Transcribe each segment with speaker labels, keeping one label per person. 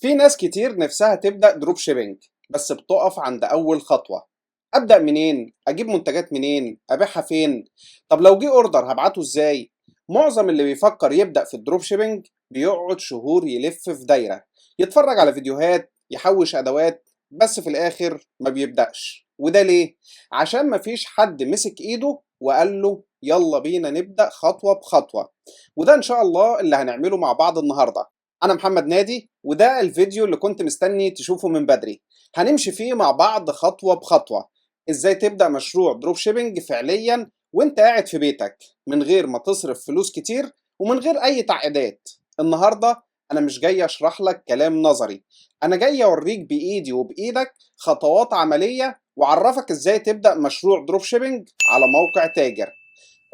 Speaker 1: في ناس كتير نفسها تبدأ دروب شيبينج، بس بتقف عند أول خطوة. أبدأ منين؟ أجيب منتجات منين؟ أبيعها فين؟ طب لو جه أوردر هبعته إزاي؟ معظم اللي بيفكر يبدأ في الدروب شيبينج بيقعد شهور يلف في دايرة، يتفرج على فيديوهات، يحوش أدوات، بس في الآخر ما بيبدأش. وده ليه؟ عشان مفيش حد مسك إيده وقال له يلا بينا نبدأ خطوة بخطوة. وده إن شاء الله اللي هنعمله مع بعض النهاردة. أنا محمد نادي، وده الفيديو اللي كنت مستني تشوفه من بدري. هنمشي فيه مع بعض خطوة بخطوة، ازاي تبدأ مشروع دروب شيبينج فعليا وانت قاعد في بيتك، من غير ما تصرف فلوس كتير ومن غير اي تعقيدات. النهاردة انا مش جاي اشرح لك كلام نظري، انا جاي اوريك بايدي وبايدك خطوات عملية واعرفك ازاي تبدأ مشروع دروب شيبينج على موقع تاجر.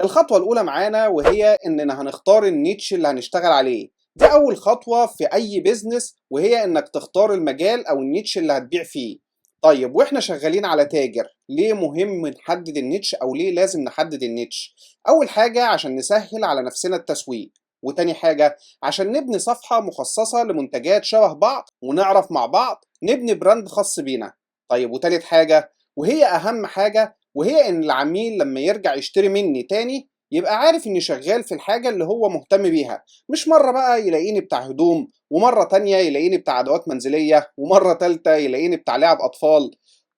Speaker 1: الخطوة الأولى معانا وهي إننا هنختار النيتش اللي هنشتغل عليه. دي أول خطوة في أي بيزنس، وهي إنك تختار المجال أو النيتش اللي هتبيع فيه. طيب وإحنا شغالين على تاجر، ليه مهم نحدد النيتش أو ليه لازم نحدد النيتش؟ أول حاجة عشان نسهل على نفسنا التسويق، وتاني حاجة عشان نبني صفحة مخصصة لمنتجات شبه بعض ونعرف مع بعض نبني براند خاص بينا. طيب وتالت حاجة وهي أهم حاجة، وهي ان العميل لما يرجع يشتري مني تاني يبقى عارف اني شغال في الحاجة اللي هو مهتم بيها، مش مرة بقى يلاقيني بتاع هدوم، ومرة تانية يلاقيني بتاع ادوات منزلية، ومرة تالتة يلاقيني بتاع لعب اطفال.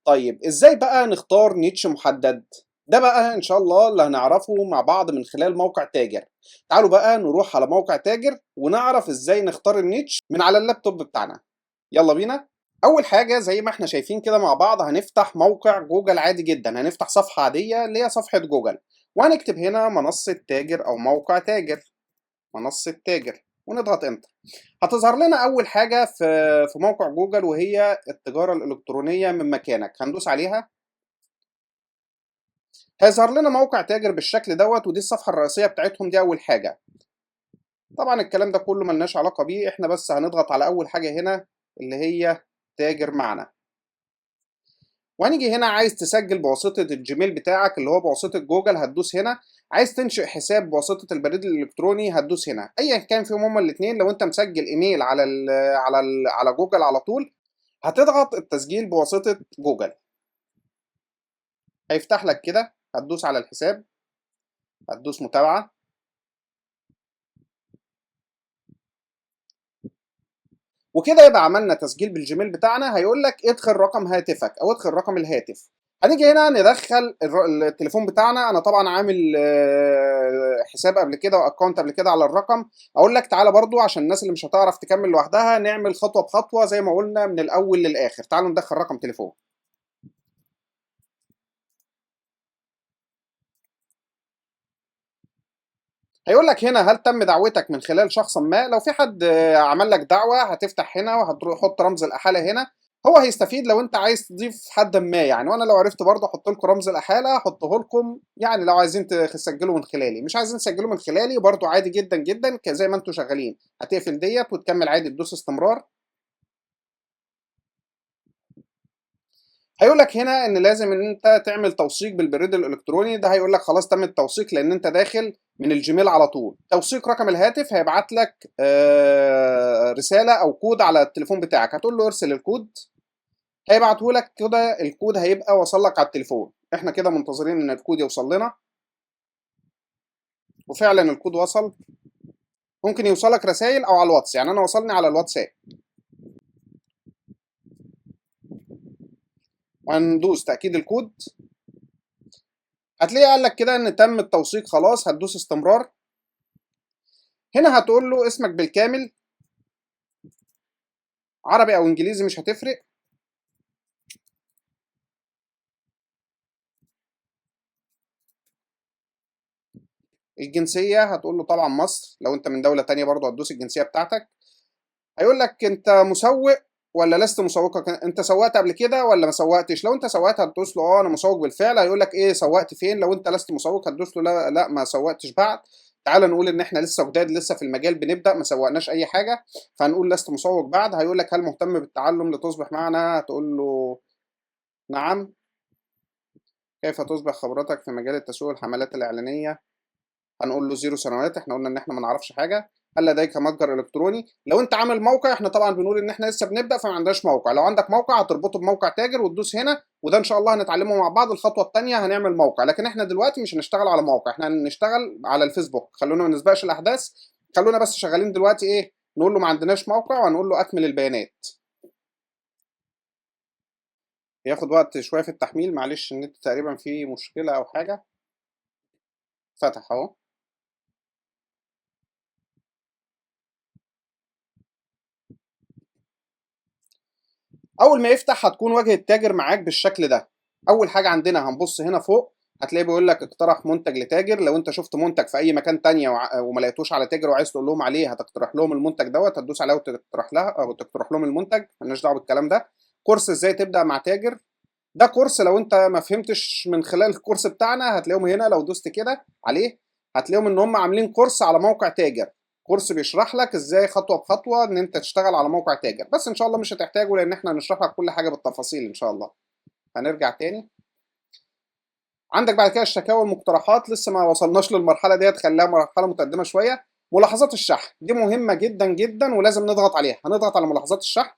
Speaker 1: طيب ازاي بقى نختار نيتش محدد؟ ده بقى ان شاء الله اللي هنعرفه مع بعض من خلال موقع تاجر. تعالوا بقى نروح على موقع تاجر ونعرف ازاي نختار النيتش من على اللابتوب بتاعنا. يلا بينا. اول حاجه زي ما احنا شايفين كده مع بعض هنفتح موقع جوجل عادي جدا، هنفتح صفحه عاديه اللي هي صفحه جوجل، وهنكتب هنا منصه تاجر او موقع تاجر، منصه تاجر، ونضغط انتر. هتظهر لنا اول حاجه في موقع جوجل وهي التجاره الالكترونيه من مكانك، هندوس عليها. هيظهر لنا موقع تاجر بالشكل دوت، ودي الصفحه الرئيسيه بتاعتهم، دي اول حاجه. طبعا الكلام ده كله ملناش علاقه بيه، احنا بس هنضغط على اول حاجه هنا اللي هي تاجر معنا. وهنيجي هنا عايز تسجل بواسطة الجيميل بتاعك اللي هو بواسطة جوجل، هتدوس هنا. عايز تنشئ حساب بواسطة البريد الإلكتروني، هتدوس هنا. أيا كان فيهم هما الاتنين، لو أنت مسجل إيميل على جوجل على طول هتضغط التسجيل بواسطة جوجل، هيفتح لك كده. هتدوس على الحساب، هتدوس متابعة، وكده يبقى عملنا تسجيل بالجيميل بتاعنا. هيقول لك ادخل رقم هاتفك او ادخل رقم الهاتف. هنيجي هنا ندخل التليفون بتاعنا. انا طبعا عامل حساب قبل كده واكونت قبل كده على الرقم. اقول لك تعالى برضو عشان الناس اللي مش هتعرف تكمل لوحدها نعمل خطوة بخطوة زي ما قلنا من الاول للاخر. تعالوا ندخل رقم تليفون. هيقول لك هنا هل تم دعوتك من خلال شخص ما. لو في حد عمل لك دعوة هتفتح هنا وهتروح تحط رمز الأحالة هنا. هو هيستفيد لو انت عايز تضيف حد ما يعني، وانا لو عرفت برضه احط لكم رمز الاحاله احطه لكم يعني، لو عايزين تسجلوا من خلالي. مش عايزين تسجلوا من خلالي برضه عادي جدا جدا، زي ما انتم شغالين هتقفل ديت وتكمل عادي تدوس استمرار. هيقول لك هنا ان لازم ان انت تعمل توثيق بالبريد الالكتروني. ده هيقول لك خلاص تم التوثيق لان انت داخل من الجيميل على طول. توثيق رقم الهاتف، هيبعت لك رساله او كود على التليفون بتاعك، هتقول له ارسل الكود. هيبعته لك كده، الكود هيبقى وصل لك على التليفون. احنا كده منتظرين ان الكود يوصل لنا، وفعلا الكود وصل. ممكن يوصلك رسائل او على الواتس، يعني انا وصلني على الواتساب. وهندوس تاكيد الكود. هتلاقيه قال لك كده ان تم التوثيق خلاص، هتدوس استمرار. هنا هتقول له اسمك بالكامل، عربي او انجليزي مش هتفرق. الجنسيه هتقول له طبعا مصر، لو انت من دوله تانية برضه هتدوس الجنسيه بتاعتك. هيقول لك انت مسوق ولا لست مسوقا، انت سوقت قبل كده ولا ما سوقتش. لو انت سوقت هتدوس له اه انا مسوق بالفعل. هيقول لك ايه سوقت فين. لو انت لست مسوق هتدوس له لا لا ما سوقتش بعد. تعال نقول ان احنا لسه جداد، لسه في المجال بنبدا، ما سوقناش اي حاجه، فهنقول لست مسوق بعد. هيقول لك هل مهتم بالتعلم لتصبح معنا، هتقول له نعم. كيف تصبح خبرتك في مجال التسويق والحملات الاعلانيه، هنقول له 0 سنوات، احنا قلنا ان احنا ما نعرفش حاجه. هل لديك متجر الكتروني؟ لو انت عامل موقع، احنا طبعا بنقول ان احنا لسه بنبدا فما عندناش موقع. لو عندك موقع هتربطه بموقع تاجر وتدوس هنا، وده ان شاء الله هنتعلمه مع بعض. الخطوه الثانيه هنعمل موقع، لكن احنا دلوقتي مش هنشتغل على موقع، احنا هنشتغل على الفيسبوك. خلونا ما نسبقش الاحداث، خلونا بس شغالين دلوقتي ايه، نقول له ما عندناش موقع وهنقول له اكمل البيانات. هياخد وقت شويه في التحميل، معلش النت تقريبا فيه مشكله او حاجه. فتح اهو. اول ما يفتح هتكون واجهه التاجر معاك بالشكل ده. اول حاجه عندنا هنبص هنا فوق، هتلاقيه بيقول لك اقترح منتج لتاجر. لو انت شفت منتج في اي مكان تانية وما لقيتوش على تاجر وعايز تقول لهم عليه، هتقترح لهم المنتج دوت، هتدوس عليه وتقترح لها او تقترح لهم المنتج، مالناش دعوه بالكلام ده. كورس ازاي تبدا مع تاجر، ده كورس لو انت ما فهمتش من خلال الكورس بتاعنا هتلاقيهم هنا. لو دوست كده عليه هتلاقيهم ان هم عاملين كورس على موقع تاجر، كورس بيشرح لك ازاي خطوه بخطوه ان انت تشتغل على موقع تاجر. بس ان شاء الله مش هتحتاجه لان احنا هنشرح لك كل حاجه بالتفاصيل ان شاء الله. هنرجع تاني. عندك بعد كده الشكاوى والمقترحات، لسه ما وصلناش للمرحله ديت، خليها مرحله متقدمه شويه. ملاحظات الشحن دي مهمه جدا جدا ولازم نضغط عليها. هنضغط على ملاحظات الشحن.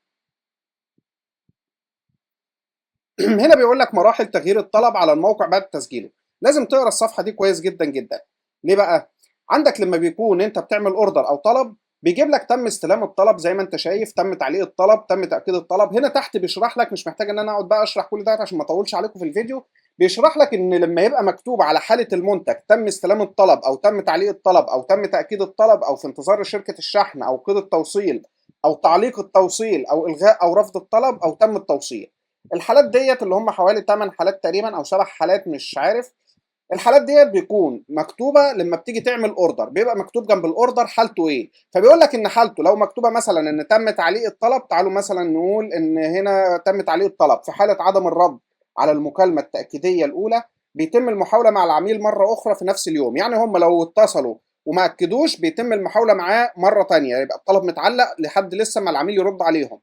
Speaker 1: هنا بيقول لك مراحل تغيير الطلب على الموقع بعد تسجيله. لازم تقرا الصفحه دي كويس جدا جدا. ليه بقى؟ عندك لما بيكون انت بتعمل اوردر او طلب، بيجيب لك تم استلام الطلب زي ما انت شايف، تم تعليق الطلب، تم تاكيد الطلب. هنا تحت بيشرح لك، مش محتاج ان انا اقعد بقى اشرح كل ده عشان ما اطولش عليكم في الفيديو. بيشرح لك ان لما يبقى مكتوب على حاله المنتج تم استلام الطلب او تم تعليق الطلب او تم تاكيد الطلب او في انتظار شركه الشحن او قيد التوصيل او تعليق التوصيل او الغاء او رفض الطلب او تم التوصيل. الحالات ديت اللي هم حوالي 8 حالات تقريبا او 7 حالات مش عارف. الحالات ديت بيكون مكتوبه لما بتيجي تعمل اوردر، بيبقى مكتوب جنب الاوردر حالته ايه. فبيقول لك ان حالته لو مكتوبه مثلا ان تم تعليق الطلب، تعالوا مثلا نقول ان هنا تم تعليق الطلب. في حاله عدم الرد على المكالمه التاكيديه الاولى بيتم المحاوله مع العميل مره اخرى في نفس اليوم. يعني هم لو اتصلوا وما اكدوش بيتم المحاوله معاه مره ثانيه، يبقى الطلب متعلق لحد لسه ما العميل يرد عليهم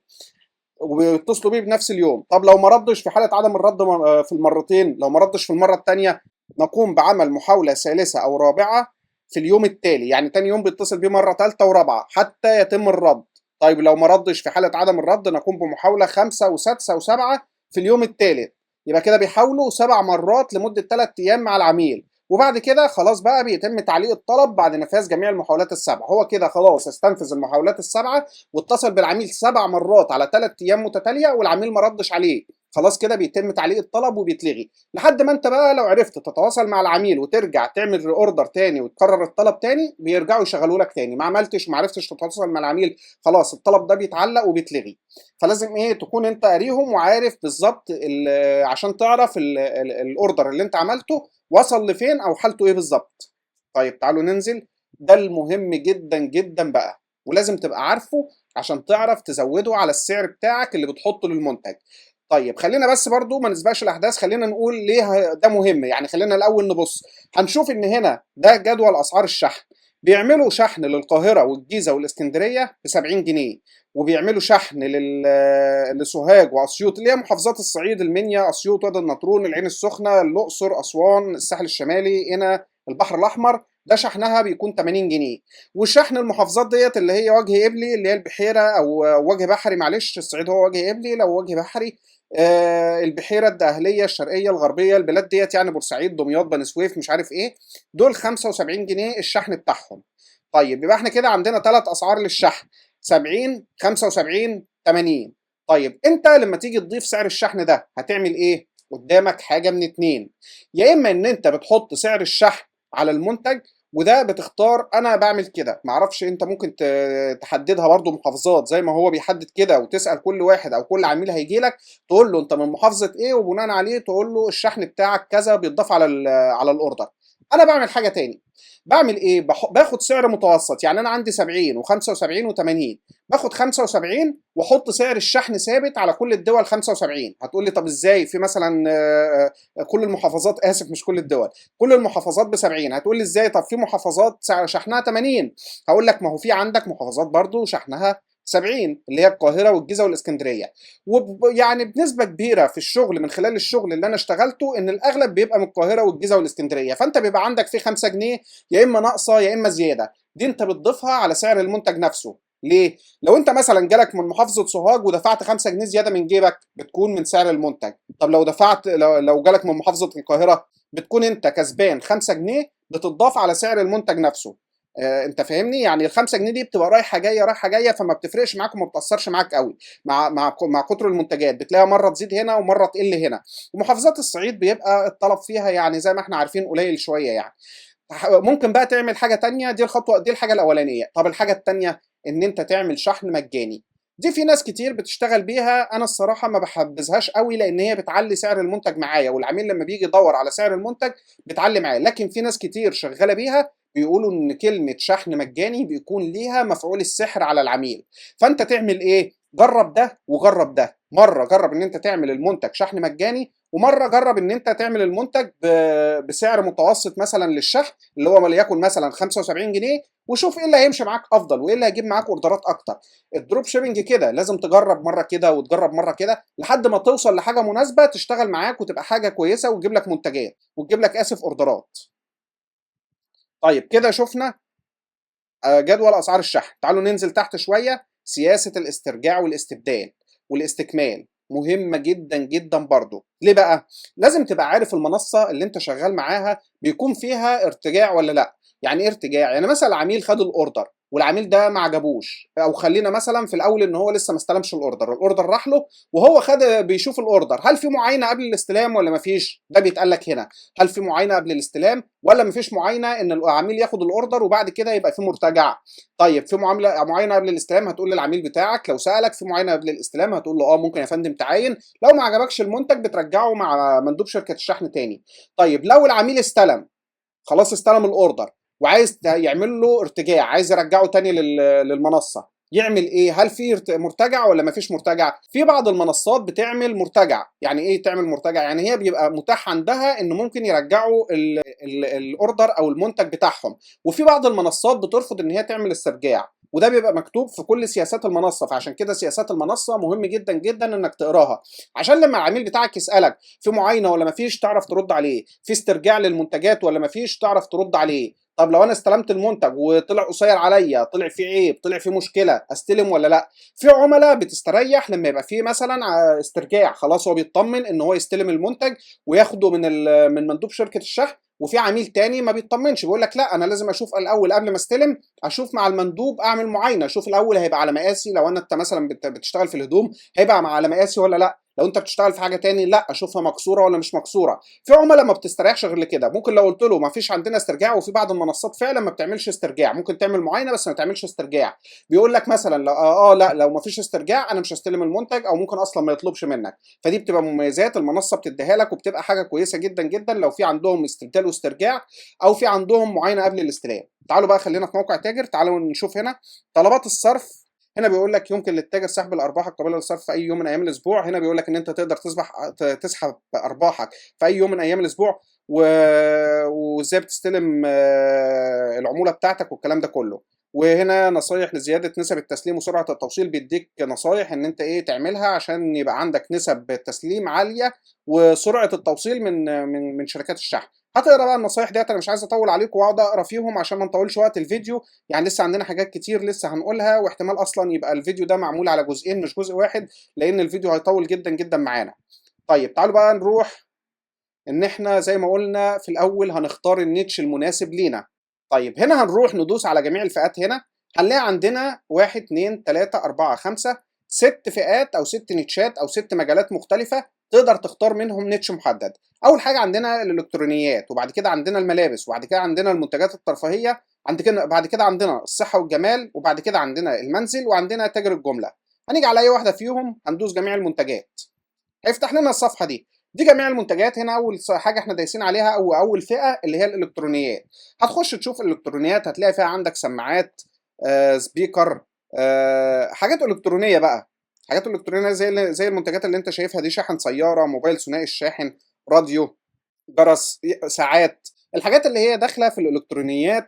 Speaker 1: وبيتصلوا بيه بنفس اليوم. طب لو ما ردش في حاله عدم الرد في المرتين، لو ما ردش في المره الثانيه نقوم بعمل محاوله ثالثه او رابعه في اليوم التالي. يعني تاني يوم بيتصل بيه مره ثالثه ورابعه حتى يتم الرد. طيب لو ما ردش في حاله عدم الرد نقوم بمحاوله خامسه وسادسه وسابعه في اليوم الثالث. يبقى كده بيحاولوا 7 مرات لمده 3 ايام مع العميل، وبعد كده خلاص بقى بيتم تعليق الطلب بعد نفاذ جميع المحاولات السبعه. هو كده خلاص استنفذ المحاولات السبعه واتصل بالعميل 7 مرات على 3 ايام متتاليه والعميل ما ردش عليه. خلاص كده بيتم تعليق الطلب وبيتلغي. لحد ما انت بقى لو عرفت تتواصل مع العميل وترجع تعمل اوردر تاني وتكرر الطلب تاني، بيرجعوا يشغلوا لك تاني. ما عملتش وما عرفتش تتواصل مع العميل، خلاص الطلب ده بيتعلق وبيتلغي. فلازم ايه تكون انت قاريهم وعارف بالظبط عشان تعرف الاوردر اللي انت عملته وصل لفين او حالته ايه بالظبط. طيب تعالوا ننزل. ده المهم جدا جدا بقى، ولازم تبقى عارفه عشان تعرف تزوده على السعر بتاعك اللي بتحطه للمنتج. طيب خلينا بس برضو ما نسبقش الاحداث، خلينا نقول ليه ده مهم. يعني خلينا الاول نبص، هنشوف ان هنا ده جدول اسعار الشحن. بيعملوا شحن للقاهره والجيزه والاسكندريه ب 70 جنيه، وبيعملوا شحن لسوهاج واسيوط اللي هي محافظات الصعيد، المنيا، اسيوط، وادي النطرون، العين السخنه، الاقصر، اسوان، الساحل الشمالي، هنا البحر الاحمر، ده شحنها بيكون 80 جنيه. والشحن المحافظات ديت اللي هي وجه قبلي اللي هي البحيره او وجه بحري، معلش الصعيد هو وجه قبلي، لو وجه بحري البحيره، الدقهليه، الشرقيه، الغربيه، البلاد ديت يعني بورسعيد، دمياط، بني سويف، مش عارف ايه، دول 75 جنيه الشحن بتاعهم. طيب يبقى احنا كده عندنا 3 اسعار للشحن، 70، 75، 80. طيب انت لما تيجي تضيف سعر الشحن ده هتعمل ايه؟ قدامك حاجه من اتنين، يا اما ان انت بتحط سعر الشحن على المنتج، وده بتختار. انا بعمل كده، معرفش انت ممكن تحددها برضو محافظات زي ما هو بيحدد كده، وتسال كل واحد او كل عميل هيجي لك تقول له انت من محافظه ايه، وبناء عليه تقول له الشحن بتاعك كذا بيتضاف على الاوردر. انا بعمل حاجه تاني. بعمل ايه؟ باخد سعر متوسط. يعني انا عندي 70 و75 و80، باخد 75 واحط سعر الشحن ثابت على كل الدول 75. هتقول لي طب ازاي في مثلا كل المحافظات، اسف مش كل الدول، كل المحافظات ب 70. هتقول لي ازاي؟ طب في محافظات شحنها 80. هقول لك ما هو في عندك محافظات برضو شحنها 70 اللي هي القاهره والجيزه والاسكندريه. ويعني بنسبه كبيره في الشغل من خلال الشغل اللي انا اشتغلته ان الاغلب بيبقى من القاهره والجيزه والاسكندريه، فانت بيبقى عندك فيه 5 جنيه يا اما ناقصه يا اما زياده، دي انت بتضيفها على سعر المنتج نفسه. ليه؟ لو انت مثلا جالك من محافظه سوهاج ودفعت 5 جنيه زياده من جيبك بتكون من سعر المنتج. طب لو دفعت لو جالك من محافظه القاهره بتكون انت كسبان 5 جنيه بتضاف على سعر المنتج نفسه. انت فاهمني؟ يعني ال 5 جنيه دي بتبقى رايحه جايه رايحه جايه، فما بتفرقش معاك وما بتاثرش معاك قوي. مع كتر المنتجات بتلاقيها مره تزيد هنا ومره تقل هنا. ومحافظات الصعيد بيبقى الطلب فيها يعني زي ما احنا عارفين قليل شويه يعني. ممكن بقى تعمل حاجه تانية، دي الخطوه دي الحاجه الاولانيه. طب الحاجه التانية ان انت تعمل شحن مجاني. دي في ناس كتير بتشتغل بيها، انا الصراحه ما بحبذهاش قوي لان هي بتعلي سعر المنتج معايا، والعميل لما بيجي يدور على سعر المنتج بتعلي معاه. لكن في ناس كتير شغاله بيها بيقولوا ان كلمه شحن مجاني بيكون ليها مفعول السحر على العميل. فانت تعمل ايه؟ جرب ده وجرب ده. مره جرب ان انت تعمل المنتج شحن مجاني، ومره جرب ان انت تعمل المنتج بسعر متوسط مثلا للشحن اللي هو وليكن مثلا 75 جنيه، وشوف ايه اللي هيمشي معاك افضل وايه اللي هيجيب معاك اوردرات اكتر. الدروب شيبنج كده لازم تجرب مره كده وتجرب مره كده لحد ما توصل لحاجه مناسبه تشتغل معاك وتبقى حاجه كويسه وتجيب لك منتجات وتجيب لك اوردرات. طيب كده شفنا جدول اسعار الشحن. تعالوا ننزل تحت شويه. سياسه الاسترجاع والاستبدال والاستكمال مهمه جدا جدا برضو. ليه بقى؟ لازم تبقى عارف المنصه اللي انت شغال معاها بيكون فيها ارتجاع ولا لا. يعني ايه ارتجاع؟ يعني مثلا عميل خد الاوردر والعميل ده ما عجبوش، او خلينا مثلا في الاول ان هو لسه ما استلمش الاوردر راح له وهو خد بيشوف الاوردر، هل في معاينه قبل الاستلام ولا ما فيش؟ ده بيتقال لك هنا. هل في معاينه قبل الاستلام ولا ما فيش معاينه ان العميل ياخد الاوردر وبعد كده يبقى في مرتجع؟ طيب في معاينه قبل الاستلام هتقول للعميل بتاعك، لو سالك في معاينه قبل الاستلام هتقول له اه ممكن يا فندم تعاين، لو ما عجبكش المنتج بترجعه مع مندوب شركه الشحن تاني. طيب لو العميل استلم، خلاص استلم الاوردر وعايز يعمل له ارتجاع، عايز يرجعه تاني للمنصه، يعمل ايه؟ هل في مرتجع ولا ما فيش مرتجع؟ في بعض المنصات بتعمل مرتجع. يعني ايه تعمل مرتجع؟ يعني هي بيبقى متاح عندها ان ممكن يرجعوا الاوردر او المنتج بتاعهم. وفي بعض المنصات بترفض ان هي تعمل استرجاع، وده بيبقى مكتوب في كل سياسات المنصه. فعشان كده سياسات المنصه مهم جدا جدا انك تقراها، عشان لما العميل بتاعك يسالك في معاينه ولا ما فيش تعرف ترد عليه، في استرجاع للمنتجات ولا ما فيش تعرف ترد عليه. طب لو انا استلمت المنتج وطلع قصير عليا، طلع فيه عيب، طلع فيه مشكله، استلم ولا لا؟ في عملاء بتستريح لما يبقى فيه مثلا استرجاع، خلاص هو بيطمن ان هو يستلم المنتج وياخده من مندوب شركه الشحن. وفي عميل تاني ما بيطمنش، بيقول لك لا انا لازم اشوف الاول قبل ما استلم، اشوف مع المندوب، اعمل معاينه، اشوف الاول هيبقى على مقاسي. لو انت مثلا بتشتغل في الهدوم هيبقى على مقاسي ولا لا؟ لو انت بتشتغل في حاجه تاني لا اشوفها مكسوره ولا مش مكسوره. في عملاء ما بتستريحش غير لكده. ممكن لو قلت له ما فيش عندنا استرجاع، وفي بعض المنصات فعلا ما بتعملش استرجاع، ممكن تعمل معاينه بس ما تعملش استرجاع. بيقول لك مثلا لا لا لو ما فيش استرجاع انا مش هستلم المنتج، او ممكن اصلا ما يطلبش منك. فدي بتبقى مميزات المنصه بتديها لك، وبتبقى حاجه كويسه جدا جدا لو في عندهم استبدال واسترجاع او في عندهم معاينه قبل الاستلام. تعالوا بقى خلينا في موقع تاجر. تعالوا نشوف هنا طلبات الصرف. هنا بيقول لك يمكن للتاجر سحب الارباح القابله للصرف في اي يوم من ايام الاسبوع. هنا بيقول لك ان انت تقدر تسحب ارباحك في اي يوم من ايام الاسبوع، وازاي بتستلم العموله بتاعتك والكلام ده كله. وهنا نصايح لزياده نسب التسليم وسرعه التوصيل، بيديك نصايح ان انت ايه تعملها عشان يبقى عندك نسب تسليم عاليه وسرعه التوصيل من شركات الشحن. هتقرا بقى النصايح ديت، انا مش عايز اطول عليكم واقعد اقرا فيهم عشان ما نطولش وقت الفيديو. يعني لسه عندنا حاجات كتير لسه هنقولها، واحتمال اصلا يبقى الفيديو ده معمول على جزئين مش جزء واحد، لان الفيديو هيطول جدا جدا معانا. طيب تعالوا بقى نروح ان احنا زي ما قلنا في الاول هنختار النيتش المناسب لينا. طيب هنا هنروح ندوس على جميع الفئات. هنا هنلاقي عندنا 1 2 3 4 5 6 فئات او 6 نيتشات او 6 مجالات مختلفة تقدر تختار منهم نيتش محدد. اول حاجة عندنا الالكترونيات، وبعد كده عندنا الملابس، وبعد كده عندنا المنتجات الترفيهية، بعد كده عندنا الصحة والجمال، وبعد كده عندنا المنزل، وعندنا تاجر الجملة. هنيجي على اي واحدة فيهم هندوس جميع المنتجات، هيفتح لنا الصفحة دي. دي جميع المنتجات. هنا اول حاجه احنا دايسين عليها او اول فئه اللي هي الالكترونيات. هتخش تشوف الالكترونيات، هتلاقي فيها عندك سماعات، سبيكر، حاجات الكترونيه بقى. حاجات الكترونيه زي المنتجات اللي انت شايفها دي، شاحن سياره، موبايل ثنائي الشاحن، راديو، جرس، ساعات، الحاجات اللي هي داخله في الالكترونيات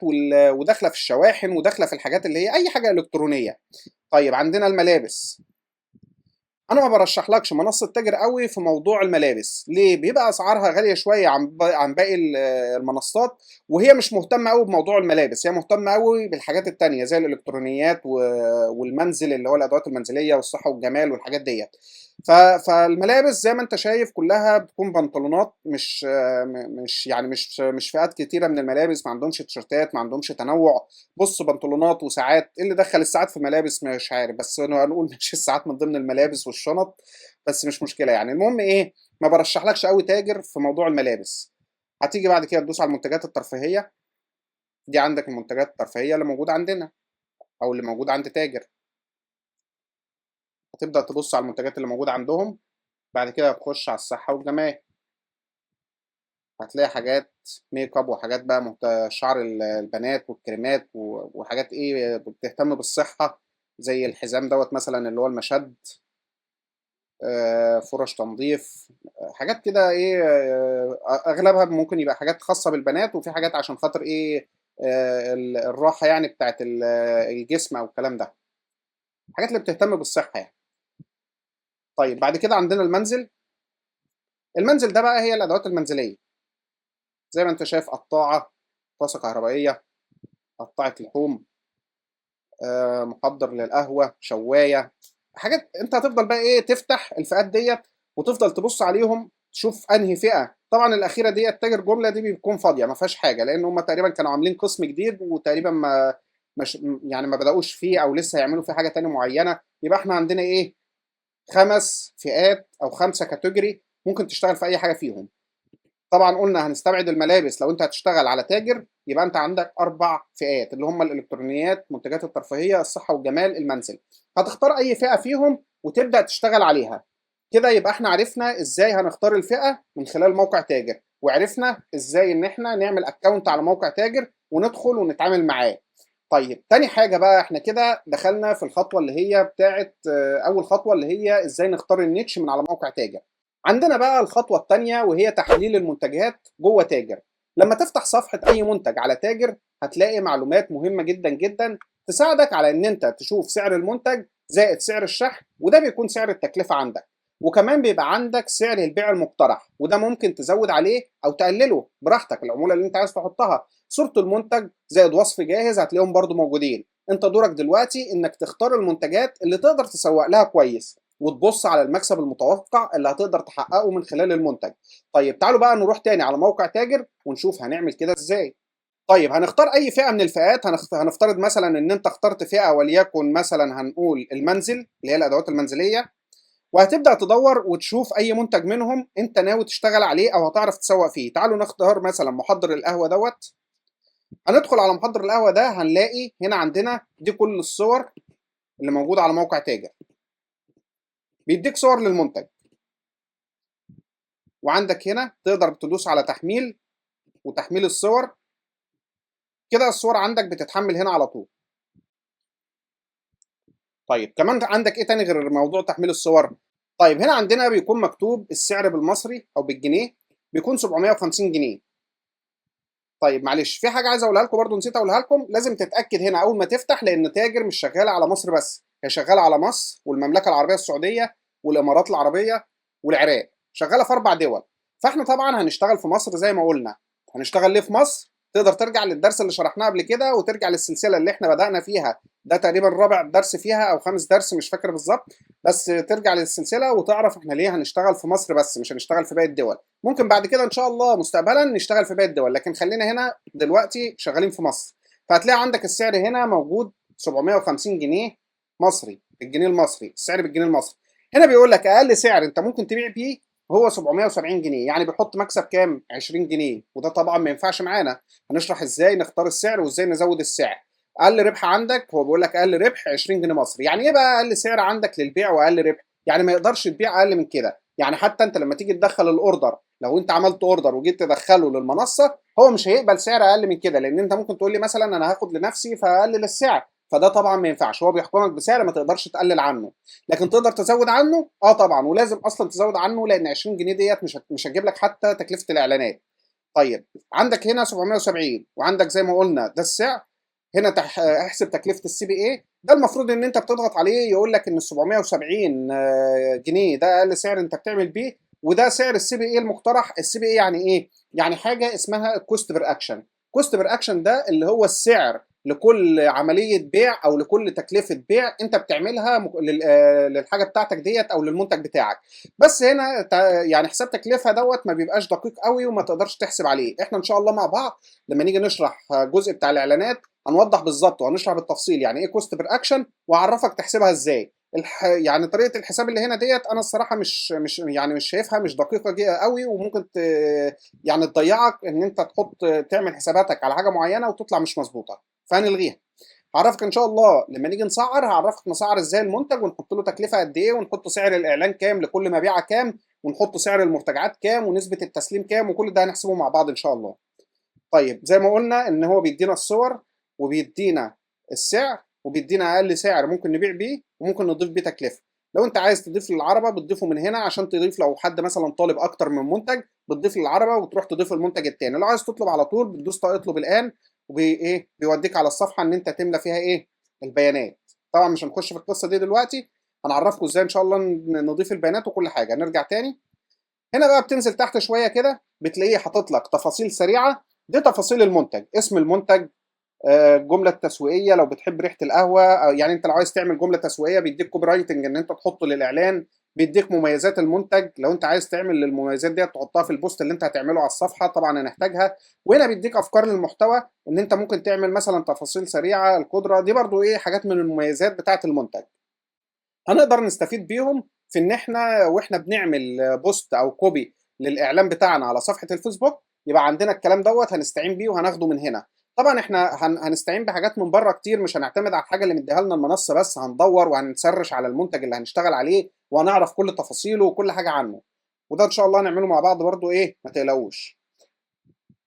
Speaker 1: وداخله في الشواحن وداخله في الحاجات اللي هي اي حاجه الكترونيه. طيب عندنا الملابس. انا ما برشحلكش منصه تاجر قوي في موضوع الملابس. ليه؟ بيبقى اسعارها غاليه شويه عن باقي المنصات، وهي مش مهتمه قوي بموضوع الملابس، هي مهتمه قوي بالحاجات التانية زي الالكترونيات والمنزل اللي هو الادوات المنزليه والصحه والجمال والحاجات ديت. فالملابس زي ما انت شايف كلها بتكون بنطلونات، مش يعني مش فئات كتيره من الملابس، ما عندهمش تيشيرتات، ما عندهمش تنوع. بص، بنطلونات وساعات. ايه اللي دخل الساعات في ملابس؟ مش عارف، بس هنقول مش الساعات من ضمن الملابس والشنط، بس مش مشكله يعني. المهم ايه، ما برشحلكش قوي تاجر في موضوع الملابس. هتيجي بعد كده تدوس على المنتجات الترفيهيه. دي عندك المنتجات الترفيهيه اللي موجوده عندنا او اللي موجوده عند تاجر. هتبدا تبص على المنتجات اللي موجوده عندهم. بعد كده هتخش على الصحه والجمال. هتلاقي حاجات ميك اب وحاجات بقى شعر البنات والكريمات وحاجات ايه بتهتم بالصحة، زي الحزام دوت مثلا اللي هو المشد، فرش تنظيف، حاجات كده ايه، اغلبها ممكن يبقى حاجات خاصة بالبنات، وفي حاجات عشان خاطر ايه، الراحة يعني بتاعت الجسم او الكلام ده، الحاجات اللي بتهتم بالصحة يعني. طيب بعد كده عندنا المنزل. المنزل ده بقى هي الادوات المنزلية، زي ما انت شايف: قطاعة، طاسة كهربائية، قطاعة لحوم، محضر للقهوه، شوايه، حاجات. انت هتفضل بقى ايه تفتح الفئات ديت وتفضل تبص عليهم تشوف انهي فئه. طبعا الاخيره ديت تاجر جمله، دي بتكون فاضيه ما فيهاش حاجه، لان هم تقريبا كانوا عاملين قسم جديد وتقريبا ما مش يعني ما بداوش فيه او لسه هيعملوا فيه حاجه تانية معينه. يبقى احنا عندنا ايه، 5 فئات او 5 كاتيجوري ممكن تشتغل في اي حاجه فيهم. طبعا قلنا هنستبعد الملابس. لو انت هتشتغل على تاجر يبقى انت عندك 4 فئات اللي هم الالكترونيات، منتجات الترفيهيه، الصحه والجمال، المنزل. هتختار اي فئه فيهم وتبدا تشتغل عليها. كده يبقى احنا عرفنا ازاي هنختار الفئه من خلال موقع تاجر، وعرفنا ازاي ان احنا نعمل اكونت على موقع تاجر وندخل ونتعامل معاه. طيب تاني حاجه بقى، احنا كده دخلنا في الخطوه اللي هي بتاعت اول خطوه، اللي هي ازاي نختار النيتش من على موقع تاجر. عندنا بقى الخطوة التانية وهي تحليل المنتجات جوه تاجر. لما تفتح صفحة أي منتج على تاجر هتلاقي معلومات مهمة جدا جدا تساعدك على إن أنت تشوف سعر المنتج زائد سعر الشحن، وده بيكون سعر التكلفة عندك. وكمان بيبقى عندك سعر البيع المقترح، وده ممكن تزود عليه أو تقلله براحتك، العمولة اللي أنت عايز تحطها. صورة المنتج زائد وصف جاهز هتلاقيهم برضو موجودين. أنت دورك دلوقتي إنك تختار المنتجات اللي تقدر تسوق لها كويس، وتبص على المكسب المتوقع اللي هتقدر تحققه من خلال المنتج. طيب تعالوا بقى نروح تاني على موقع تاجر ونشوف هنعمل كده ازاي. طيب هنختار اي فئة من الفئات. هنفترض مثلا ان انت اخترت فئة، وليكن مثلا هنقول المنزل اللي هي الادوات المنزلية، وهتبدأ تدور وتشوف اي منتج منهم انت ناوي تشتغل عليه او هتعرف تسوق فيه. تعالوا نختار مثلا محضر القهوة دوت. هندخل على محضر القهوة ده، هنلاقي هنا عندنا دي كل الصور اللي موجودة على موقع تاجر. بيديك صور للمنتج، وعندك هنا تقدر تدوس على تحميل وتحميل الصور. كده الصور عندك بتتحمل هنا على طول. طيب كمان عندك ايه تاني غير موضوع تحميل الصور؟ طيب هنا عندنا بيكون مكتوب السعر بالمصري او بالجنيه، بيكون 750 جنيه. طيب معلش، في حاجه عايز اقولها لكم برضو نسيت اقولها لكم. لازم تتاكد هنا اول ما تفتح، لان تاجر مش شغاله على مصر بس، هي شغاله على مصر والمملكه العربيه السعوديه والامارات العربيه والعراق، شغاله في 4 دول. فاحنا طبعا هنشتغل في مصر زي ما قلنا. هنشتغل ليه في مصر؟ تقدر ترجع للدرس اللي شرحناه قبل كده وترجع للسلسله اللي احنا بدأنا فيها. ده تقريبا رابع درس فيها او 5 درس، مش فاكر بالظبط، بس ترجع للسلسله وتعرف احنا ليه هنشتغل في مصر بس، مش هنشتغل في باقي الدول. ممكن بعد كده ان شاء الله مستقبلا نشتغل في باقي الدول، لكن خلينا هنا دلوقتي شغالين في مصر. فهتلاقي عندك السعر هنا موجود 750 جنيه مصري، الجنيه المصري، السعر بالجنيه المصري. هنا بيقول لك اقل سعر انت ممكن تبيع بيه هو 770 جنيه، يعني بيحط مكسب كام؟ 20 جنيه، وده طبعا ما ينفعش معانا. هنشرح ازاي نختار السعر وازاي نزود السعر. اقل ربح عندك هو بيقول لك اقل ربح 20 جنيه مصري. يعني ايه بقى اقل سعر عندك للبيع واقل ربح؟ يعني ما يقدرش تبيع اقل من كده. يعني حتى انت لما تيجي تدخل الاوردر، لو انت عملت اوردر وجيت تدخله للمنصه، هو مش هيقبل سعر اقل من كده، لان انت ممكن تقول لي مثلا انا هاخد لنفسي فاقلل السعر، فده طبعا ما ينفعش. هو بيحكمك بسعر ما تقدرش تقلل عنه، لكن تقدر تزود عنه. اه طبعا، ولازم اصلا تزود عنه، لان 20 جنيه ديت مش هتجيب لك حتى تكلفه الاعلانات. طيب عندك هنا 770 وعندك زي ما قلنا ده السعر. هنا احسب تكلفه السي بي اي. ده المفروض ان انت بتضغط عليه يقول لك ان ال 770 جنيه ده اقل سعر انت بتعمل بيه، وده سعر السي بي اي المقترح. السي بي اي يعني ايه؟ يعني حاجه اسمها كوست بير اكشن. كوست بير اكشن ده اللي هو السعر لكل عمليه بيع او لكل تكلفه بيع انت بتعملها للحاجه بتاعتك ديت او للمنتج بتاعك. بس هنا يعني حساب تكلفه دوت ما بيبقاش دقيق قوي وما تقدرش تحسب عليه. احنا ان شاء الله مع بعض لما نيجي نشرح جزء بتاع الاعلانات هنوضح بالظبط وهنشرح بالتفصيل يعني ايه كوست بير اكشن، واعرفك تحسبها ازاي. يعني طريقه الحساب اللي هنا ديت انا الصراحه مش شايفها مش دقيقه قوي، وممكن يعني تضيعك ان انت تعمل حساباتك على حاجه معينه وتطلع مش مظبوطه، فهنلغيها. هعرفك ان شاء الله لما نيجي نسعر، هعرفك نسعر ازاي المنتج ونحط له تكلفه قد ايه، ونحط سعر الاعلان كام لكل مبيعه كام، ونحط سعر المرتجعات كام، ونسبه التسليم كام، وكل ده هنحسبه مع بعض ان شاء الله. طيب زي ما قلنا ان هو بيدينا الصور وبيدينا السعر وبيدينا اقل سعر ممكن نبيع بيه وممكن نضيف بيه تكلفه. لو انت عايز تضيف للعربه بتضيفه من هنا عشان تضيف، لو حد مثلا طالب اكتر من منتج بتضيف للعربه وتروح تضيف المنتج التاني. لو عايز تطلب على طول بتدوس اطلب الان وايه بيوديك على الصفحه ان انت تملى فيها ايه البيانات. طبعا مش هنخش في القصه دي دلوقتي، هنعرفكم ازاي ان شاء الله نضيف البيانات وكل حاجه. نرجع تاني. هنا بقى بتنزل تحت شويه كده بتلاقيه حاطط لك تفاصيل سريعه. دي تفاصيل المنتج، اسم المنتج، الجمله التسويقيه لو بتحب ريحه القهوه، يعني انت لو عايز تعمل جمله تسويقيه بيديك كوبي رايتنج ان انت تحطه للاعلان. بيديك مميزات المنتج لو انت عايز تعمل المميزات دي تحطها في البوست اللي انت هتعمله على الصفحه، طبعا هنحتاجها. وهنا بيديك افكار للمحتوى ان انت ممكن تعمل مثلا تفاصيل سريعه. القدره دي برضو ايه حاجات من المميزات بتاعه المنتج هنقدر نستفيد بيهم في ان احنا واحنا بنعمل بوست او كوبي للاعلان بتاعنا على صفحه الفيسبوك يبقى عندنا الكلام دوت هنستعين بيه وهناخده من هنا. طبعا احنا هنستعين بحاجات من بره كتير، مش هنعتمد على الحاجه اللي مديها لنا المنصه بس، هندور وهنسرش على المنتج اللي هنشتغل عليه وهنعرف كل تفاصيله وكل حاجه عنه. وده ان شاء الله هنعمله مع بعض برضو ايه ما تقلقوش.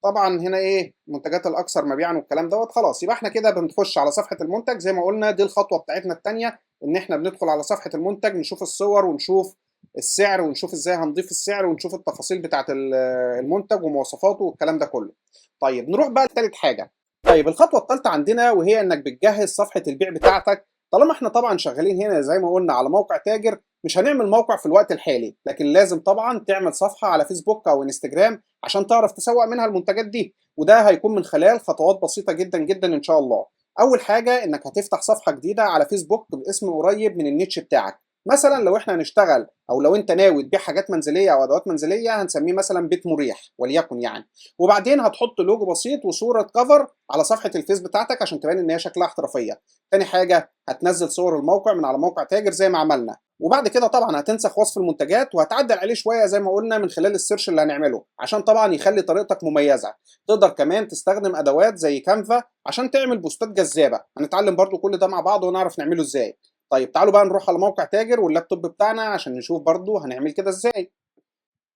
Speaker 1: طبعا هنا ايه منتجات الاكثر مبيعا والكلام دوت. خلاص يبقى احنا كده بنخش على صفحه المنتج زي ما قلنا. دي الخطوه بتاعتنا الثانيه ان احنا بندخل على صفحه المنتج نشوف الصور ونشوف السعر ونشوف ازاي هنضيف السعر ونشوف التفاصيل بتاعه المنتج ومواصفاته والكلام ده كله. طيب نروح بقى لثالث حاجه. طيب الخطوه الثالثه عندنا وهي انك بتجهز صفحه البيع بتاعتك. طالما احنا طبعا شغالين هنا زي ما قلنا على موقع تاجر مش هنعمل موقع في الوقت الحالي، لكن لازم طبعا تعمل صفحه على فيسبوك او انستجرام عشان تعرف تسوق منها المنتجات دي. وده هيكون من خلال خطوات بسيطه جدا جدا ان شاء الله. اول حاجه انك هتفتح صفحه جديده على فيسبوك باسم قريب من النيتش بتاعك. مثلا لو احنا هنشتغل او لو انت ناوي تبيع حاجات منزليه او ادوات منزليه هنسميه مثلا بيت مريح وليكن يعني. وبعدين هتحط لوجو بسيط وصوره كفر على صفحه الفيس بتاعتك عشان تبان ان هي شكلها احترافيه. تاني حاجه هتنزل صور الموقع من على موقع تاجر زي ما عملنا. وبعد كده طبعا هتنسخ وصف المنتجات وهتعدل عليه شويه زي ما قلنا من خلال السيرش اللي هنعمله عشان طبعا يخلي طريقتك مميزه. تقدر كمان تستخدم ادوات زي كانفا عشان تعمل بوستات جذابه. هنتعلم برضو كل ده مع بعض ونعرف نعمله ازاي. طيب تعالوا بقى نروح على موقع تاجر واللابتوب بتاعنا عشان نشوف برضو هنعمل كده ازاي.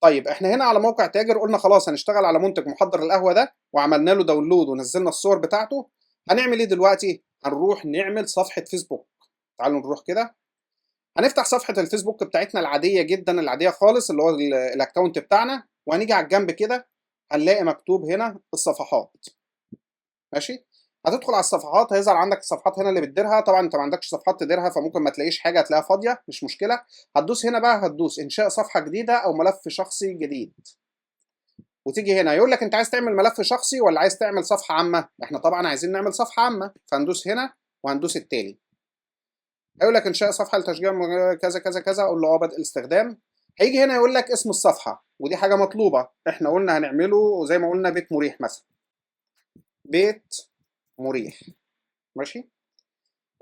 Speaker 1: طيب احنا هنا على موقع تاجر قلنا خلاص هنشتغل على منتج محضر القهوه ده وعملنا له داونلود ونزلنا الصور بتاعته. هنعمل ايه دلوقتي؟ هنروح نعمل صفحه فيسبوك. تعالوا نروح كده. هنفتح صفحة الفيسبوك بتاعتنا العادية جدا العادية خالص اللي هو الاكونت بتاعنا، وهنيجي على الجنب كده هنلاقي مكتوب هنا الصفحات. ماشي. هتدخل على الصفحات هيظهر عندك الصفحات هنا اللي بتديرها. طبعا انت ما عندكش صفحات تديرها فممكن ما تلاقيش حاجة هتلاقيها فاضية مش مشكلة. هتدوس هنا بقى هتدوس انشاء صفحة جديدة او ملف شخصي جديد. وتيجي هنا يقول لك انت عايز تعمل ملف شخصي ولا عايز تعمل صفحة عامة. احنا طبعا عايزين نعمل صفحة عامة فهندوس هنا وهندوس التالي. هيقول لك انشاء صفحه لتشجيع كذا كذا كذا اقول له اه بدء الاستخدام. هيجي هنا يقول لك اسم الصفحه ودي حاجه مطلوبه. احنا قلنا هنعمله زي ما قلنا بيت مريح مثلا. بيت مريح. ماشي.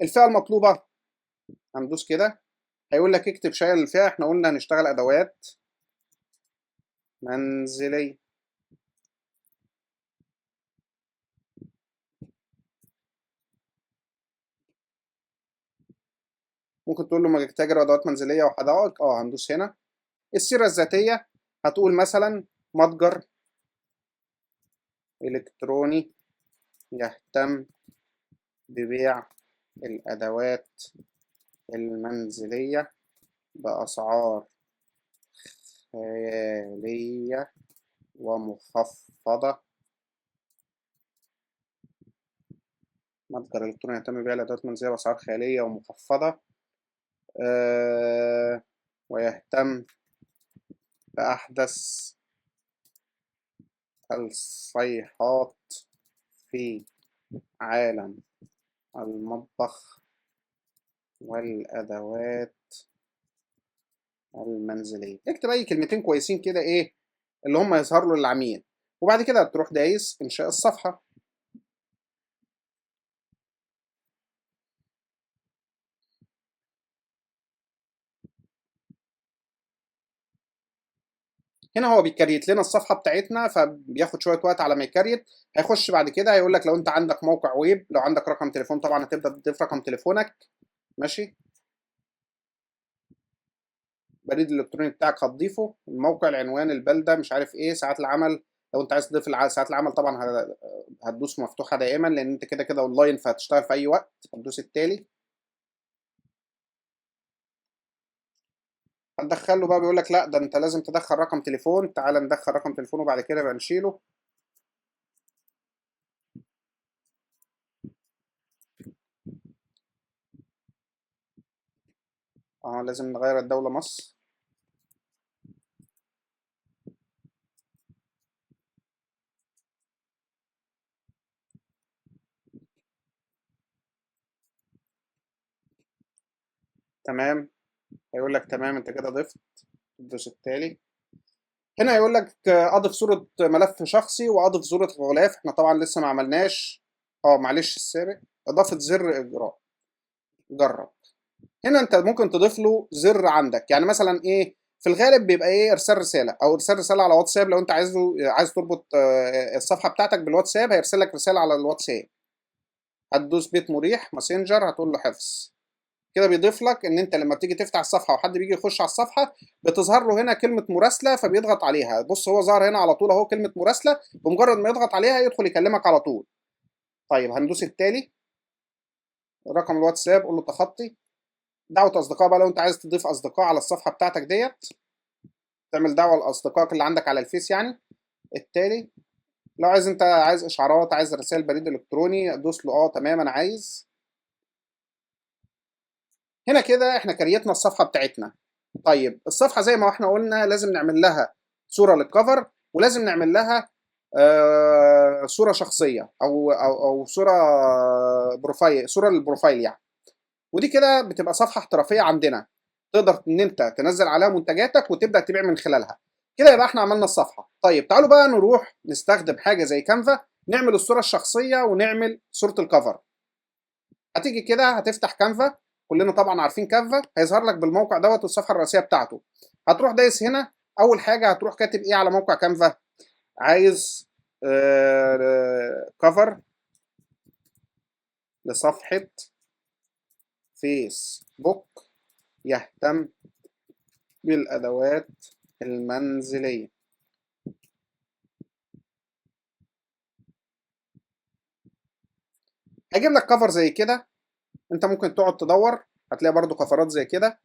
Speaker 1: الفئه المطلوبه هندوس كده. هيقول لك اكتب شيء للفئه. احنا قلنا هنشتغل ادوات منزليه. ممكن تقول له تاجر ادوات منزليه وحدائق هندوس هنا. السيره الذاتيه هتقول مثلا متجر الكتروني يهتم ببيع الادوات المنزلية بأسعار خيالية ومخفضة. متجر إلكتروني يهتم بيع الأدوات المنزلية بأسعار خيالية ومخفضة. ويهتم بأحدث الصيحات في عالم المطبخ والأدوات المنزلية. اكتب أي كلمتين كويسين كده إيه اللي هم يظهر له للعميل، وبعد كده تروح دايس إنشاء الصفحة. هنا هو بيكريت لنا الصفحة بتاعتنا، فبياخد شوية وقت على ما يكريت. هيخش بعد كده هيقول لك لو أنت عندك موقع ويب، لو عندك رقم تليفون طبعا هتبدأ تضيف رقم تليفونك. ماشي. البريد الإلكتروني بتاعك هتضيفه، الموقع، العنوان، البلدة، مش عارف إيه، ساعات العمل. لو أنت عايز تضيف ساعات العمل طبعا هتدوس مفتوحة دائما، لأن أنت كده كده أونلاين فهتشتغل في أي وقت. هتدوس التالي. هتدخله بقى، بيقول لك لا ده أنت لازم تدخل رقم تليفون. تعال ندخل رقم تليفون وبعد كده بقى نشيله. لازم نغير الدولة مصر. تمام. هيقول لك تمام أنت كده ضفت. تدوس التالي. هنا يقول لك اضف صورة ملف شخصي واضف صورة غلاف. احنا طبعا لسه ما عملناش. معلش السابق. اضافة زر اجراء. جرب. هنا انت ممكن تضيف له زر عندك، يعني مثلا ايه في الغالب بيبقى ايه ارسال رسالة او ارسال رسالة على واتساب. لو انت عايز تربط الصفحة بتاعتك بالواتساب، هيرسل لك رسالة على الواتساب. هتدوس بيت مريح ماسنجر، هتقول له حفظ. كده بيضيف لك ان انت لما بتيجي تفتح الصفحه وحد بيجي يخش على الصفحه، بتظهر له هنا كلمه مراسله، فبيضغط عليها. بص هو ظهر هنا على طول اهو كلمه مراسله، بمجرد ما يضغط عليها يدخل يكلمك على طول. طيب هندوس التالي. رقم الواتساب قول له تخطي. دعوه اصدقاء بقى، لو انت عايز تضيف اصدقاء على الصفحه بتاعتك ديت، تعمل دعوه لاصدقائك اللي عندك على الفيس يعني. التالي. لو انت عايز اشعارات، عايز رسائل بريد الكتروني، دوس له تمام انا عايز. هنا كده احنا كريتنا الصفحه بتاعتنا. طيب الصفحه زي ما احنا قلنا لازم نعمل لها صوره للكفر، ولازم نعمل لها صوره شخصيه او صوره بروفايل، صوره للبروفايل يعني. ودي كده بتبقى صفحه احترافيه عندنا، تقدر ان انت تنزل عليها منتجاتك وتبدا تبيع من خلالها. كده يبقى احنا عملنا الصفحه. طيب تعالوا بقى نروح نستخدم حاجه زي كانفا، نعمل الصوره الشخصيه ونعمل صوره الكفر. هتيجي كده هتفتح كانفا. كلنا طبعا عارفين كانفا، هيظهر لك بالموقع دوت والصفحه الرئيسيه بتاعته. هتروح دايس هنا. اول حاجه هتروح كاتب ايه على موقع كانفا؟ عايز كفر لصفحه فيسبوك يهتم بالادوات المنزليه. هيجيب لك كفر زي كده. انت ممكن تقعد تدور، هتلاقي برضو كفرات زي كده.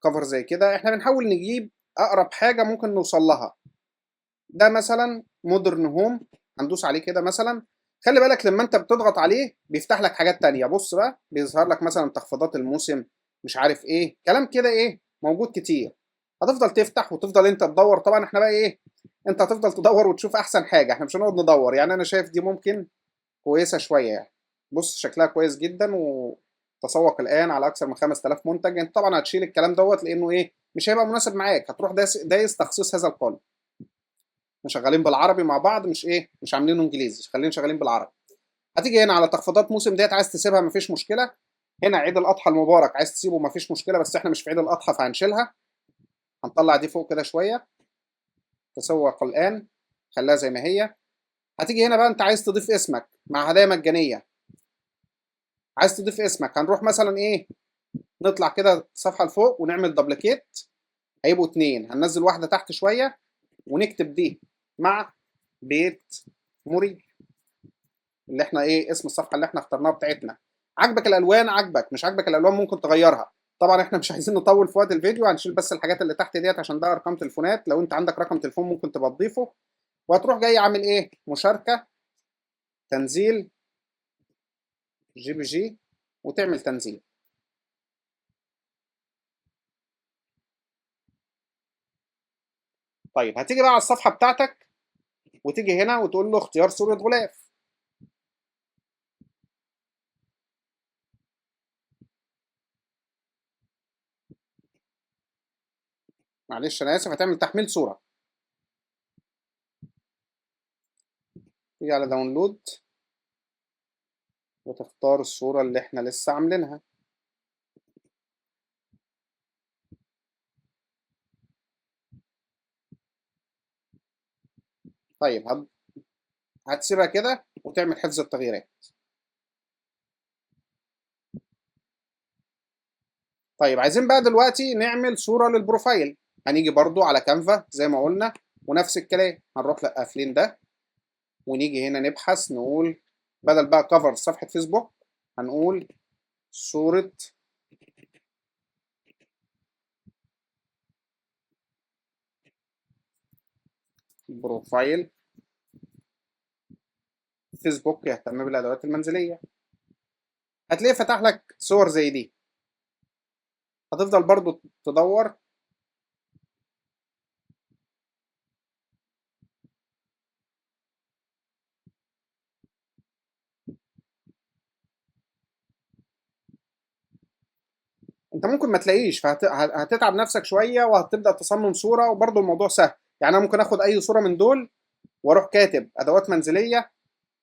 Speaker 1: كفر زي كده احنا بنحاول نجيب اقرب حاجه ممكن نوصل لها. ده مثلا مودرن هوم. هندوس عليه كده مثلا. خلي بالك لما انت بتضغط عليه بيفتح لك حاجات تانية. بص بقى بيظهر لك مثلا تخفيضات الموسم، مش عارف ايه كلام كده ايه موجود كتير. هتفضل تفتح وتفضل انت تدور. طبعا احنا بقى ايه، انت هتفضل تدور وتشوف احسن حاجة. احنا مش هنقعد ندور يعني. انا شايف دي ممكن كويسة شوية يعني. بص شكلها كويس جدا، وتسوق الان على اكثر من 5000 منتج. انت طبعا هتشيل الكلام دوت لانه ايه مش هيبقى مناسب معاك. هتروح دايس تخصيص هذا القالب. احنا شغالين بالعربي مع بعض، مش عاملينه انجليزي، خلينا شغالين بالعربي. هتيجي هنا على تخفيضات موسم ديت، عايز تسيبها مفيش مشكله. هنا عيد الاضحى المبارك عايز تسيبه مفيش مشكله، بس احنا مش في عيد الاضحى فهنشيلها. هنطلع دي فوق كده شويه. تسوق الان. خليها زي ما هي. هتيجي هنا بقى انت عايز تضيف اسمك مع هدايا مجانيه. عايز تضيف اسمك، هنروح مثلا ايه، نطلع كده صفحه لفوق ونعمل دبليكيت. هيبقوا اتنين، هننزل واحده تحت شويه ونكتب دي مع بيت مريح، اللي احنا ايه اسم الصفحه اللي احنا اخترناها بتاعتنا. عجبك الالوان عجبك، مش عجبك الالوان ممكن تغيرها. طبعا احنا مش عايزين نطول في وقت الفيديو، هنشيل بس الحاجات اللي تحت ديت عشان ده ارقام تليفونات. لو انت عندك رقم تليفون ممكن تبقى تضيفه، وهتروح جاي عامل ايه، مشاركه، تنزيل جي بي جي، وتعمل تنزيل. طيب هتيجي بقى على الصفحه بتاعتك، وتيجي هنا وتقول له اختيار صوره غلاف. معلش انا اسف، هتعمل تحميل صوره. تيجي على داونلود وتختار الصوره اللي احنا لسه عاملينها. طيب هتسيبها كده وتعمل حفظ التغييرات. طيب عايزين بقى دلوقتي نعمل صورة للبروفايل. هنيجي برضو على كانفا زي ما قلنا، ونفس الكلام هنروح قافلين ده، ونيجي هنا نبحث نقول بدل بقى كفر صفحة فيسبوك هنقول صورة بروفايل فيسبوك يهتم بالأدوات المنزلية. هتلاقيه فتح لك صور زي دي. هتفضل برضو تدور. انت ممكن ما تلاقيش، فهتتعب نفسك شوية وهتبدأ تصمم صورة، وبرضو الموضوع سهل. يعني انا ممكن اخد اي صورة من دول واروح كاتب ادوات منزلية.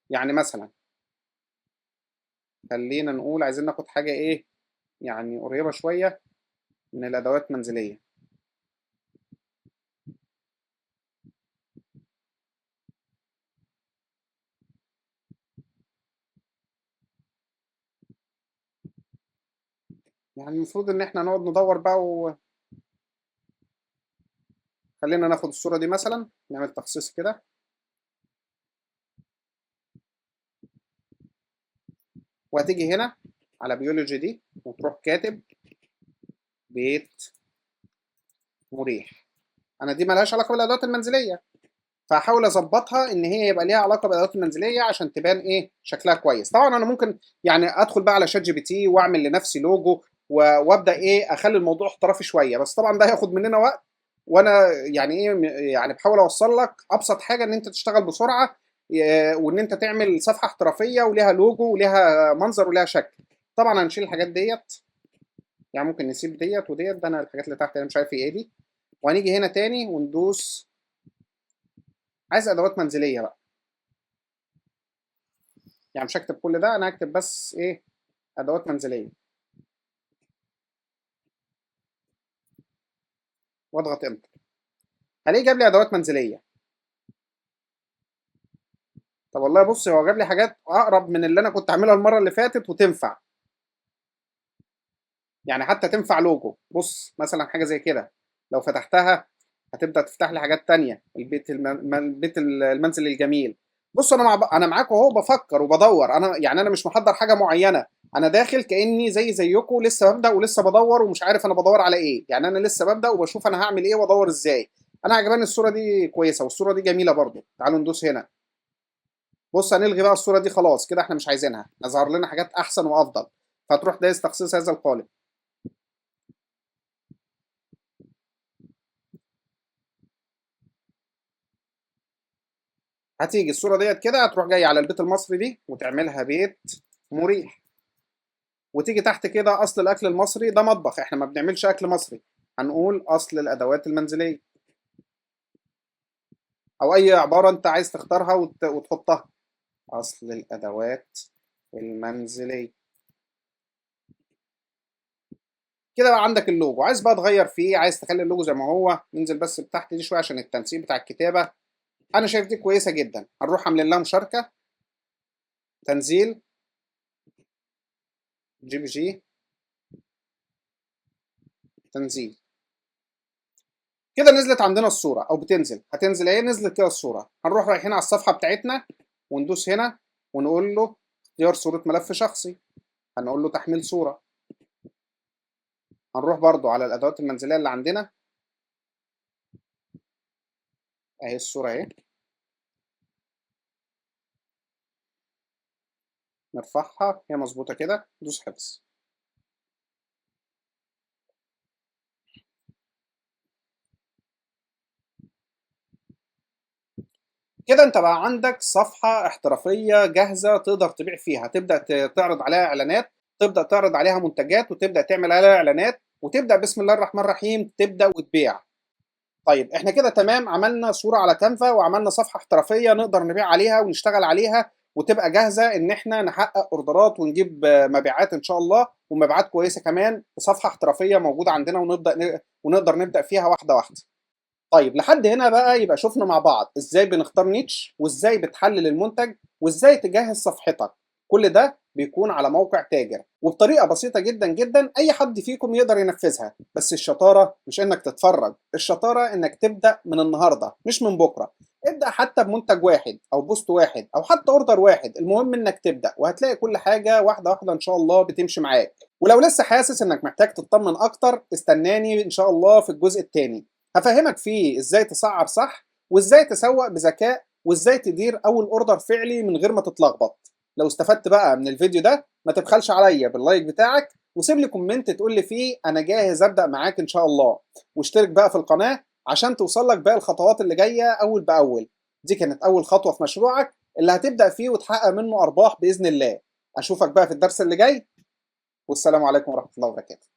Speaker 1: يعني مثلا خلينا نقول عايزين ناخد حاجة ايه، يعني قريبة شوية من الأدوات المنزلية. يعني المفروض إن إحنا نقعد ندور بقى خلينا ناخد الصورة دي مثلا، نعمل تخصيص كده، وهتيجي هنا على بيولوجي دي وتروح كاتب بيت مريح. أنا دي ملهاش علاقة بالأدوات المنزلية، فهحاول أظبطها إن هي يبقى ليها علاقة بالأدوات المنزلية عشان تبان إيه شكلها كويس. طبعا أنا ممكن يعني أدخل بقى على شات جي بي تي وأعمل لنفسي لوجو وأبدأ إيه أخلي الموضوع احترافي شوية، بس طبعا ده هياخد مننا وقت. وانا يعني ايه، يعني بحاول اوصل لك ابسط حاجه ان انت تشتغل بسرعه، وان انت تعمل صفحه احترافيه وليها لوجو وليها منظر وليها شكل. طبعا هنشيل الحاجات ديت، يعني ممكن نسيب ديت وديت، ده انا الحاجات اللي تحت انا مش عارف ايه دي. وهنيجي هنا تاني وندوس عايز ادوات منزليه بقى. يعني مش هكتب كل ده، انا هكتب بس ايه، ادوات منزليه، واضغط انتر. هلاقيه جاب لي ادوات منزليه. طب والله بص، هو جاب لي حاجات اقرب من اللي انا كنت عاملها المره اللي فاتت وتنفع. يعني حتى تنفع لوجو. بص مثلا حاجه زي كده لو فتحتها هتبدا تفتح لي حاجات تانية. البيت المنزل الجميل. بص انا انا معاكم اهو، بفكر وبدور. انا يعني انا مش محضر حاجه معينه، انا داخل كاني زيكم لسه ببدا ولسه بدور ومش عارف انا بدور على ايه. يعني انا لسه ببدا وبشوف انا هعمل ايه وادور ازاي. انا عجباني الصوره دي كويسه والصوره دي جميله برضو. تعالوا ندوس هنا. بص هنلغي بقى الصوره دي خلاص كده، احنا مش عايزينها، اظهر لنا حاجات احسن وافضل. فتروح دايس تخصيص هذا القالب. هتيجي الصوره ديت كده، هتروح جاي على البيت المصري دي وتعملها بيت مريح. وتيجي تحت كده اصل الاكل المصري، ده مطبخ، احنا ما بنعملش اكل مصري. هنقول اصل الادوات المنزليه، او اي عباره انت عايز تختارها وتحطها. اصل الادوات المنزليه. كده بقى عندك اللوجو. عايز بقى تغير فيه، عايز تخلي اللوجو زي ما هو، ننزل بس تحت دي شويه عشان التنسيق بتاع الكتابه. انا شايف دي كويسه جدا. هنروح عاملين لها مشاركه، تنزيل جي بي جي، تنزيل. كده نزلت عندنا الصورة، أو بتنزل، هتنزل أهي، نزلت كده الصورة. هنروح رايحين على الصفحة بتاعتنا وندوس هنا ونقول له اختيار صورة ملف شخصي. هنقول له تحميل صورة. هنروح برضو على الادوات المنزليه اللي عندنا اهي، الصوره اهي، نرفعها هي مظبوطه كده، دوس حفظ. كده انت بقى عندك صفحة احترافية جاهزة تقدر تبيع فيها، تبدأ تعرض عليها اعلانات، تبدأ تعرض عليها منتجات، وتبدأ تعمل عليها اعلانات، وتبدأ بسم الله الرحمن الرحيم تبدأ وتبيع. طيب احنا كده تمام، عملنا صورة على كانفا وعملنا صفحة احترافية نقدر نبيع عليها ونشتغل عليها وتبقى جاهزة ان احنا نحقق اوردرات ونجيب مبيعات ان شاء الله، ومبيعات كويسة كمان بصفحة احترافية موجودة عندنا، ونقدر نبدأ فيها واحدة واحدة. طيب لحد هنا بقى يبقى شفنا مع بعض ازاي بنختار نيتش، وازاي بتحلل المنتج، وازاي تجهز صفحتك. كل ده بيكون على موقع تاجر وبطريقة بسيطة جدا جدا اي حد فيكم يقدر ينفذها. بس الشطارة مش انك تتفرج، الشطارة انك تبدأ من النهاردة مش من بكرة. ابدأ حتى بمنتج واحد او بوست واحد او حتى اوردر واحد، المهم انك تبدأ وهتلاقي كل حاجة واحدة واحدة ان شاء الله بتمشي معاك. ولو لسه حاسس انك محتاج تطمن اكتر استناني ان شاء الله في الجزء الثاني، هفهمك فيه ازاي تسعر صح، وازاي تسوق بذكاء، وازاي تدير اول اوردر فعلي من غير ما تتلخبط. لو استفدت بقى من الفيديو ده ما تبخلش عليا باللايك بتاعك، وسيب لي كومنت تقول لي فيه انا جاهز ابدا معاك ان شاء الله. واشترك بقى في القناه عشان توصل لك باقي الخطوات اللي جايه اول باول. دي كانت اول خطوه في مشروعك اللي هتبدا فيه وتحقق منه ارباح باذن الله. اشوفك بقى في الدرس اللي جاي، والسلام عليكم ورحمه الله وبركاته.